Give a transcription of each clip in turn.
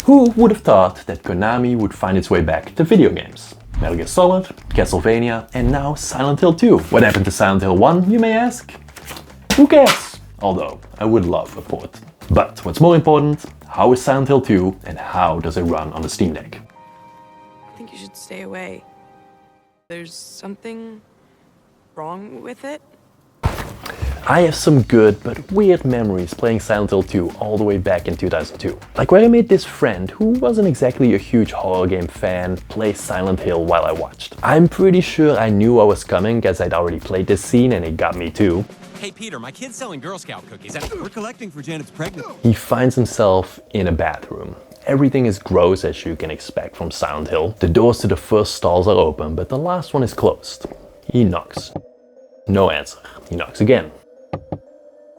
Who would have thought that Konami would find its way back to video games? Metal Gear Solid, Castlevania, and now Silent Hill 2. What happened to Silent Hill 1, you may ask? Who cares? Although, I would love a port. But what's more important, how is Silent Hill 2 and how does it run on the Steam Deck? I think you should stay away. There's something wrong with it. I have some good but weird memories playing Silent Hill 2 all the way back in 2002. Like where I made this friend, who wasn't exactly a huge horror game fan, play Silent Hill while I watched. I'm pretty sure I knew what was coming as I'd already played this scene and it got me too. Hey Peter, my kid's selling Girl Scout cookies and we're collecting for Janet's pregnant. He finds himself in a bathroom. Everything is gross as you can expect from Silent Hill. The doors to the first stalls are open, but the last one is closed. He knocks. No answer. He knocks again.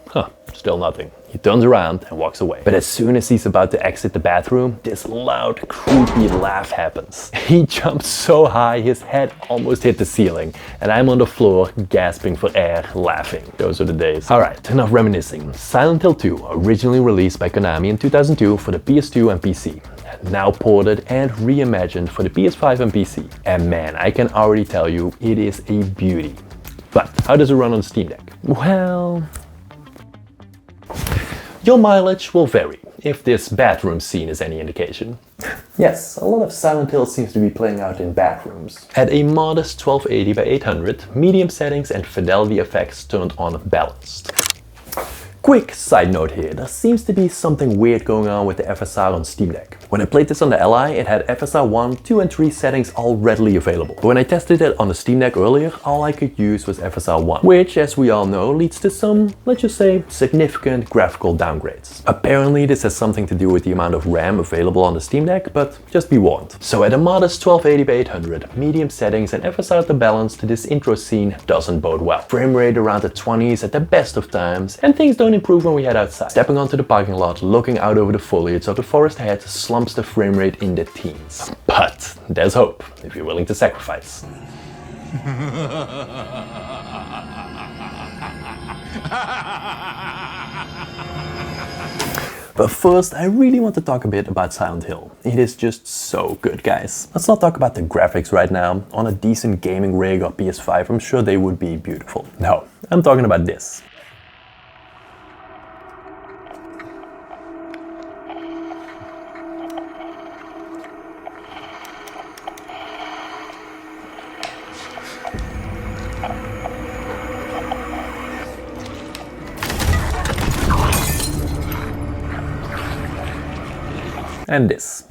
Huh, still nothing. He turns around and walks away. But as soon as he's about to exit the bathroom, this loud, creepy laugh happens. He jumps so high, his head almost hit the ceiling, and I'm on the floor, gasping for air, laughing. Those are the days. Alright, enough reminiscing. Silent Hill 2, originally released by Konami in 2002 for the PS2 and PC. Now ported and reimagined for the PS5 and PC. And man, I can already tell you, it is a beauty. But how does it run on Steam Deck? Well, your mileage will vary, if this bathroom scene is any indication. Yes, a lot of Silent Hill seems to be playing out in bathrooms. At a modest 1280 by 800, medium settings and fidelity effects turned on balanced. Quick side note here, there seems to be something weird going on with the FSR on Steam Deck. When I played this on the Ally, it had FSR 1, 2 and 3 settings all readily available. But when I tested it on the Steam Deck earlier, all I could use was FSR 1, which as we all know leads to some, let's just say, significant graphical downgrades. Apparently this has something to do with the amount of RAM available on the Steam Deck, but just be warned. So at a modest 1280 by 800, medium settings and FSR at the balance, this intro scene doesn't bode well. Frame rate around the 20s at the best of times, and things don't improve when we head outside. Stepping onto the parking lot, looking out over the foliage of the forest ahead slumps the frame rate in the teens. But there's hope, if you're willing to sacrifice. But first, I really want to talk a bit about Silent Hill. It is just so good, guys. Let's not talk about the graphics right now. On a decent gaming rig or PS5, I'm sure they would be beautiful. No, I'm talking about this. And this.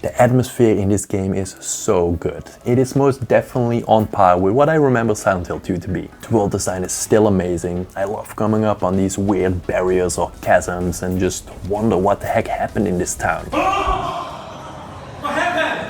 The atmosphere in this game is so good. It is most definitely on par with what I remember Silent Hill 2 to be. The world design is still amazing. I love coming up on these weird barriers or chasms and just wonder what the heck happened in this town.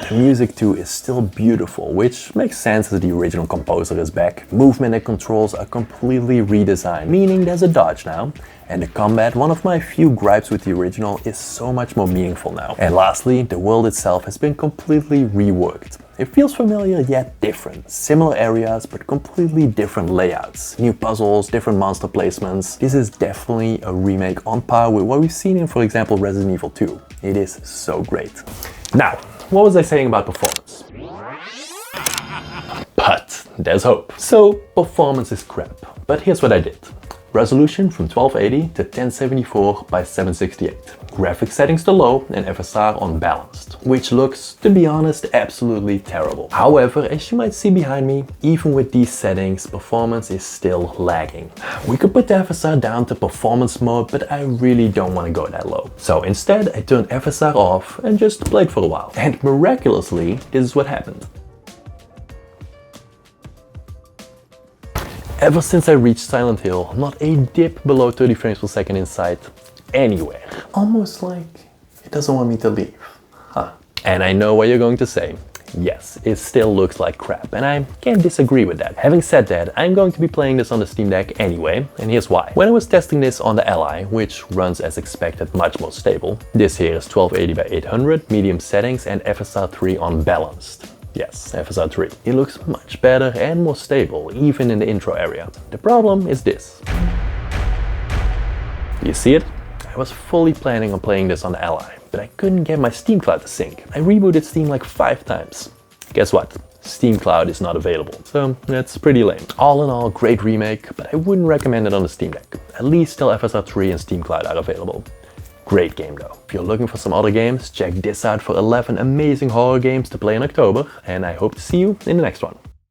The music too is still beautiful, which makes sense as the original composer is back. Movement and controls are completely redesigned, meaning there's a dodge now. And the combat, one of my few gripes with the original, is so much more meaningful now. And lastly, the world itself has been completely reworked. It feels familiar yet different. Similar areas, but completely different layouts. New puzzles, different monster placements. This is definitely a remake on par with what we've seen in, for example, Resident Evil 2. It is so great. Now, what was I saying about performance? But there's hope. So, performance is crap. But here's what I did. Resolution from 1280 to 1074 by 768. Graphic settings to low and FSR on balanced, which looks, to be honest, absolutely terrible. However, as you might see behind me, even with these settings, performance is still lagging. We could put the FSR down to performance mode, but I really don't want to go that low. So instead, I turned FSR off and just played for a while. And miraculously, this is what happened. Ever since I reached Silent Hill, not a dip below 30 frames per second in sight anywhere. Almost like it doesn't want me to leave. Huh. And I know what you're going to say. Yes, it still looks like crap, and I can't disagree with that. Having said that, I'm going to be playing this on the Steam Deck anyway, and here's why. When I was testing this on the Ally, which runs as expected much more stable, this here is 1280 by 800, medium settings and FSR 3 on balanced. Yes, FSR 3. It looks much better and more stable, even in the intro area. The problem is this. Do you see it? I was fully planning on playing this on the Ally, but I couldn't get my Steam Cloud to sync. I rebooted Steam like 5 times. Guess what? Steam Cloud is not available, so that's pretty lame. All in all, great remake, but I wouldn't recommend it on the Steam Deck. At least till FSR 3 and Steam Cloud are available. Great game though. If you're looking for some other games, check this out for 11 amazing horror games to play in October, and I hope to see you in the next one.